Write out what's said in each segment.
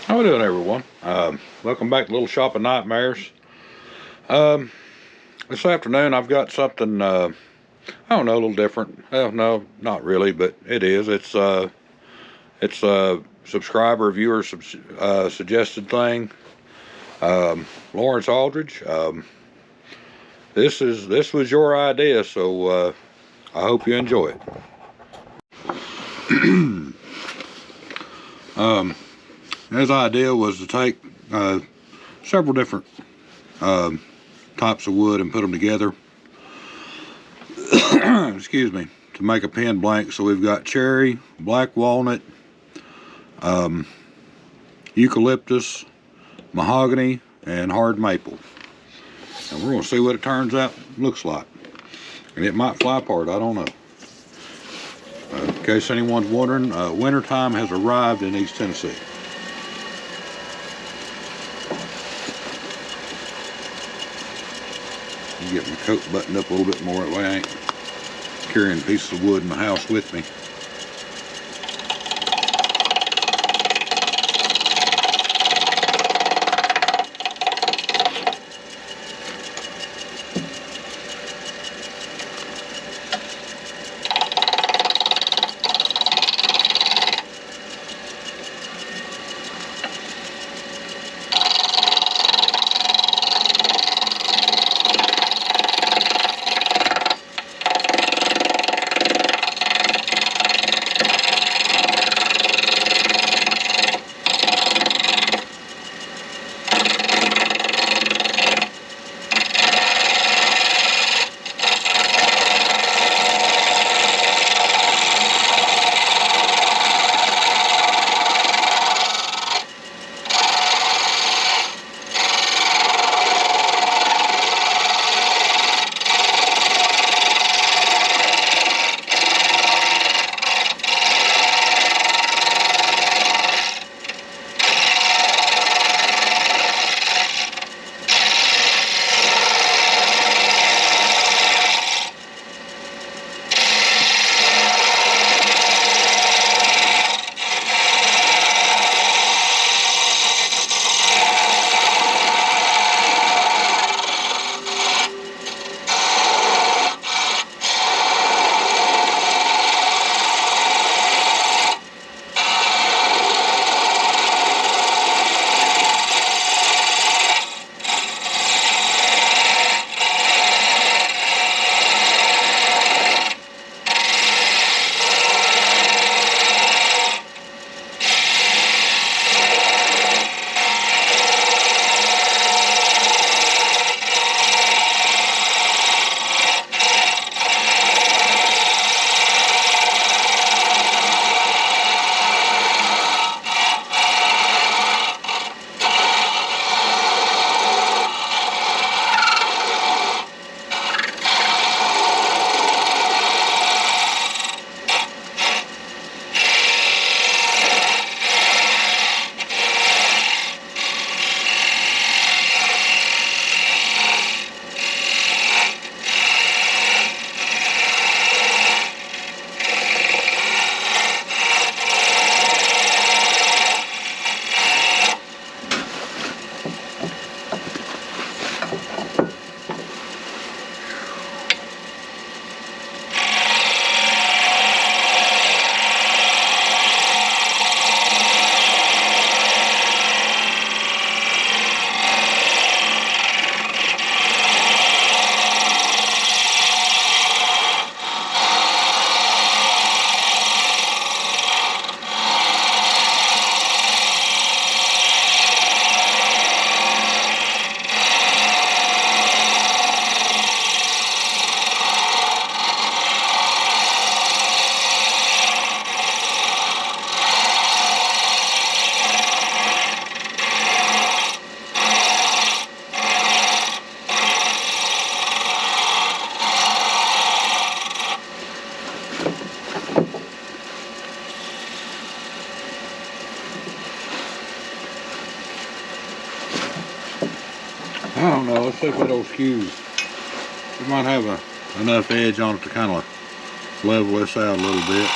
How we doing, everyone? Welcome back to Little Shop of Nightmares. This afternoon I've got something, I don't know, a little different. Well, no, not really, but it is. It's a subscriber, viewer suggested thing. Lawrence Aldridge. This was your idea, so I hope you enjoy it. His idea was to take several different types of wood and put them together. Excuse me, to make a pen blank. So we've got cherry, black walnut, eucalyptus, mahogany, and hard maple. And we're going to see what it turns out looks like. And it might fly apart, I don't know. In case anyone's wondering, winter time has arrived in East Tennessee. Get my coat buttoned up a little bit more, that way I ain't carrying pieces of wood in the house with me. I don't know, let's see if that old skew, we might have enough edge on it to kind of level this out a little bit.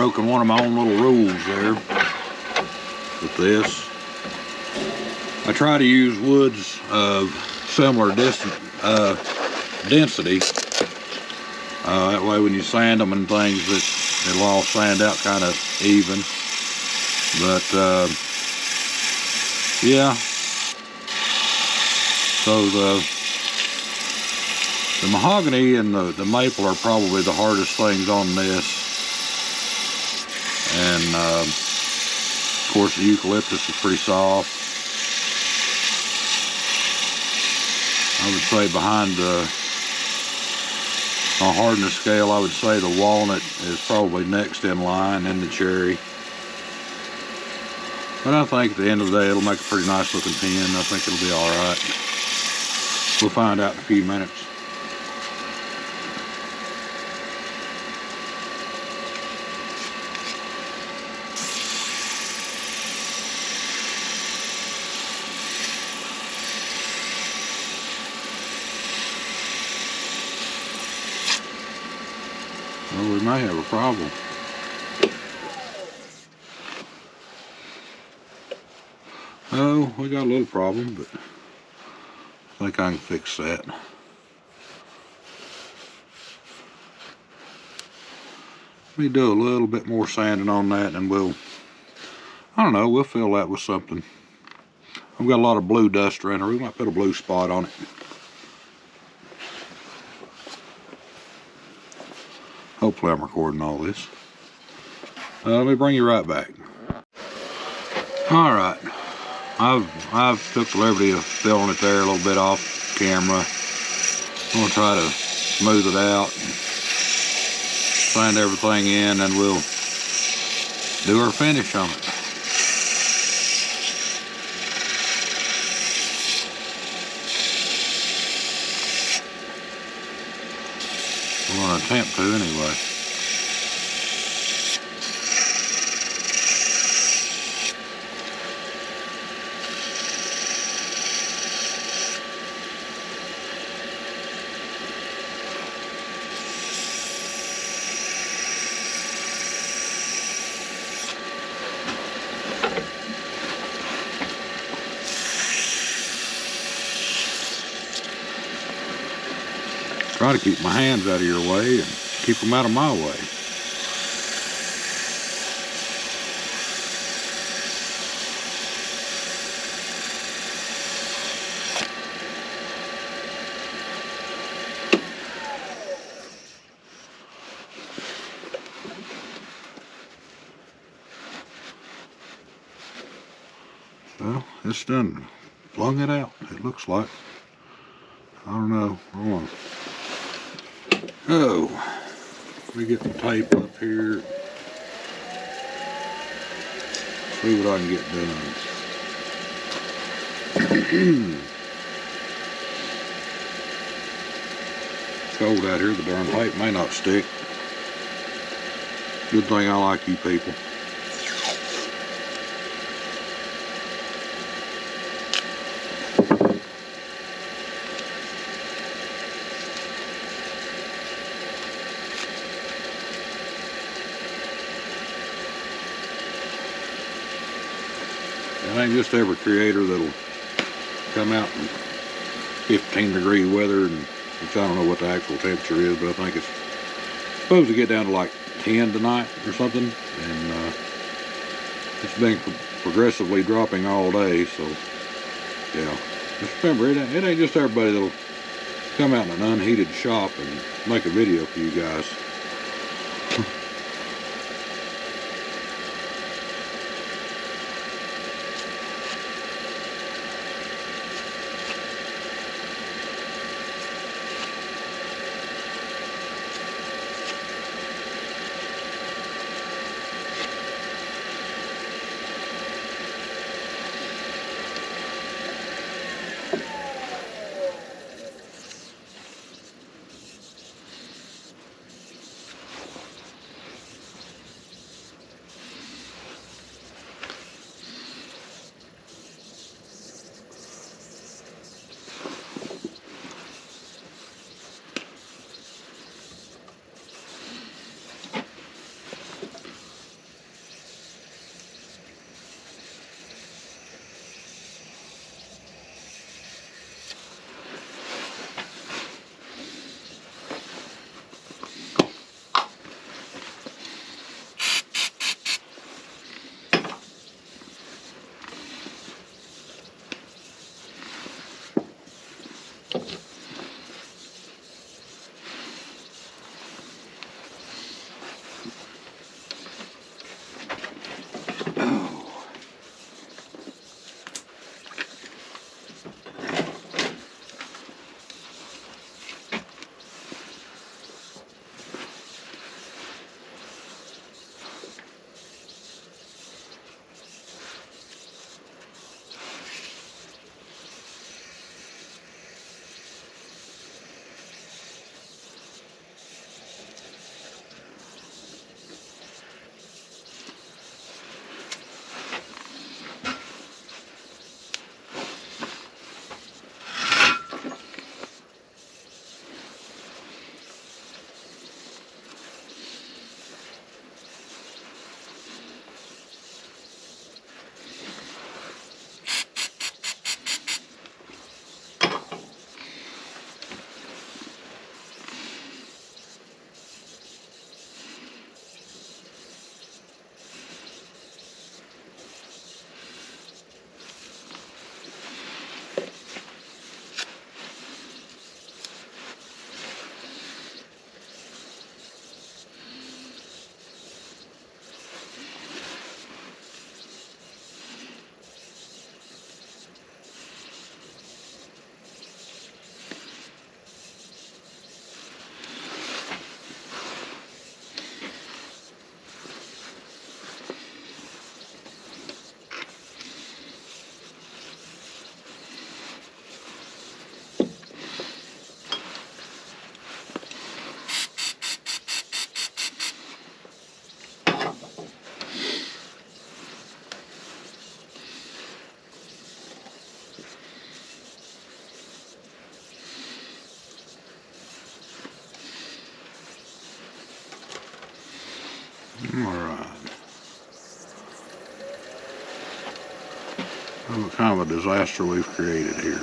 broken one of my own little rules there with this. I try to use woods of similar density. That way when you sand them and things, it'll all sand out kind of even. But yeah, so the mahogany and the maple are probably the hardest things on this. And of course the eucalyptus is pretty soft. I would say behind on hardness scale, I would say the walnut is probably next in line, and the cherry. But I think at the end of the day, it'll make a pretty nice looking pen. I think it'll be all right. We'll find out in a few minutes. Well, we may have a problem. Oh, we got a little problem, but I think I can fix that. Let me do a little bit more sanding on that, and I don't know, we'll fill that with something. I've got a lot of blue dust around here. We might put a blue spot on it. Hopefully I'm recording all this. Let me bring you right back. All right, I've took the liberty of filling it there a little bit off camera. I'm gonna try to smooth it out, sand everything in, and we'll do our finish on it. I'm gonna attempt to anyway. Try to keep my hands out of your way and keep them out of my way. Well, it's done. Flung it out, it looks like. I don't know. Oh, let me get the tape up here. See what I can get done. It's cold out here. The darn tape may not stick. Good thing I like you people. It ain't just every creator that'll come out in 15-degree weather, which I don't know what the actual temperature is, but I think it's supposed to get down to like 10 tonight or something, and it's been progressively dropping all day. So yeah, just remember, it ain't just everybody that'll come out in an unheated shop and make a video for you guys. kind of a disaster we've created here.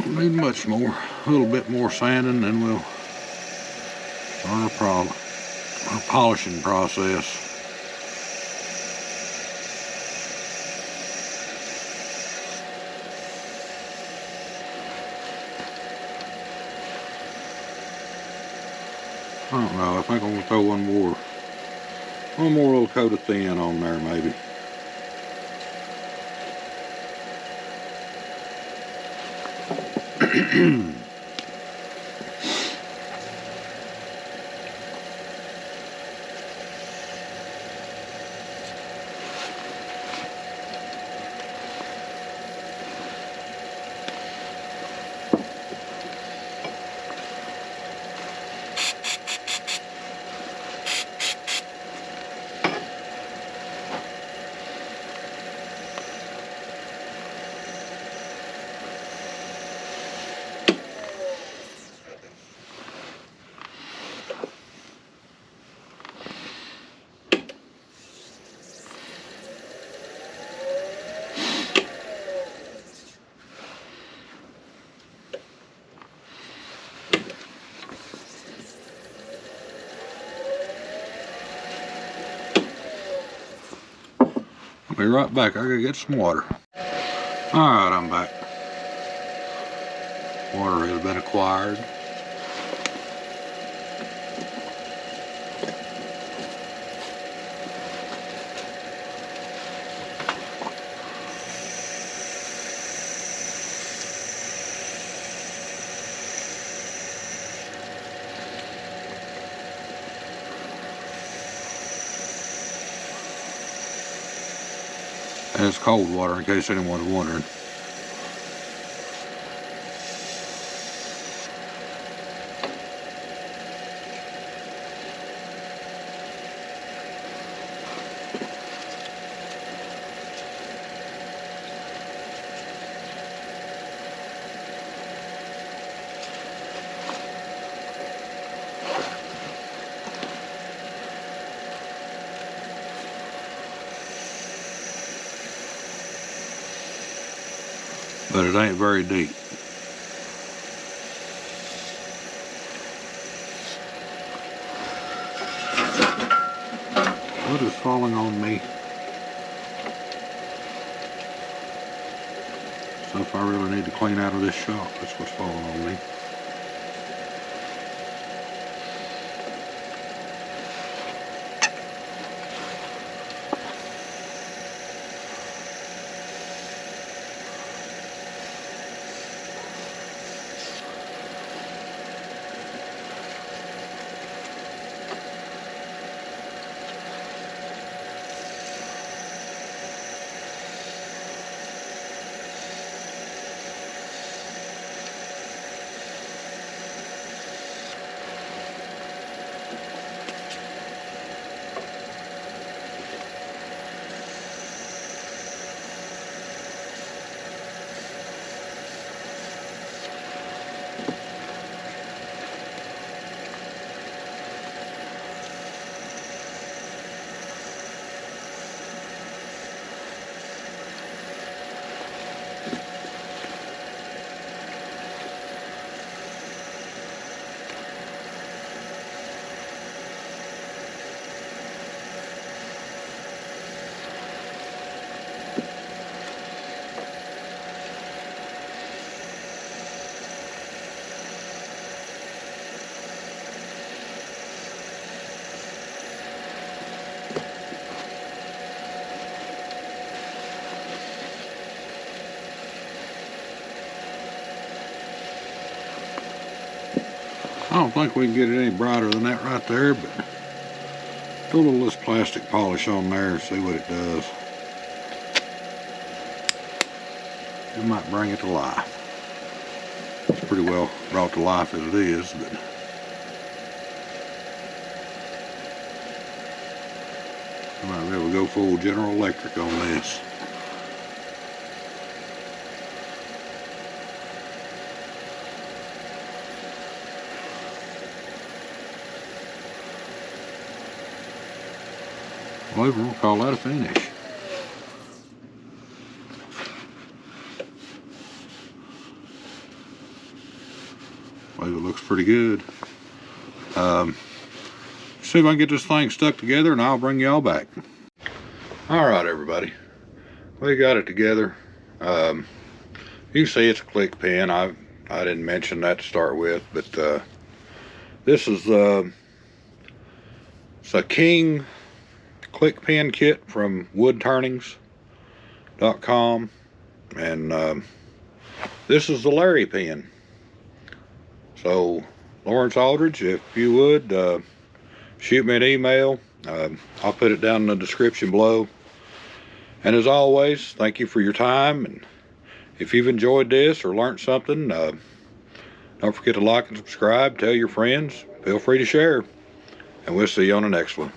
Don't need much more. A little bit more sanding, and we'll start our polishing process. I don't know. I think I'm gonna throw one more little coat of thin on there, maybe. I'll be right back. I gotta get some water. Alright, I'm back. Water has been acquired. And it's cold water, in case anyone's wondering. But it ain't very deep. What is falling on me? Stuff I really need to clean out of this shop. That's what's falling on me. I don't think we can get it any brighter than that right there, but throw a little less plastic polish on there and see what it does. It might bring it to life. It's pretty well brought to life as it is, but I might be able to go full General Electric on this. Well, we'll call that a finish. Well, it looks pretty good. See if I can get this thing stuck together and I'll bring y'all back. Alright everybody, we got it together. You can see it's a click pen. I didn't mention that to start with, but this is it's a King click pen kit from woodturnings.com, and this is the Larry pen. So Lawrence Aldridge, if you would shoot me an email. I'll put it down in the description below. And as always, thank you for your time, and if you've enjoyed this or learned something, don't forget to like and subscribe, tell your friends, feel free to share, and we'll see you on the next one.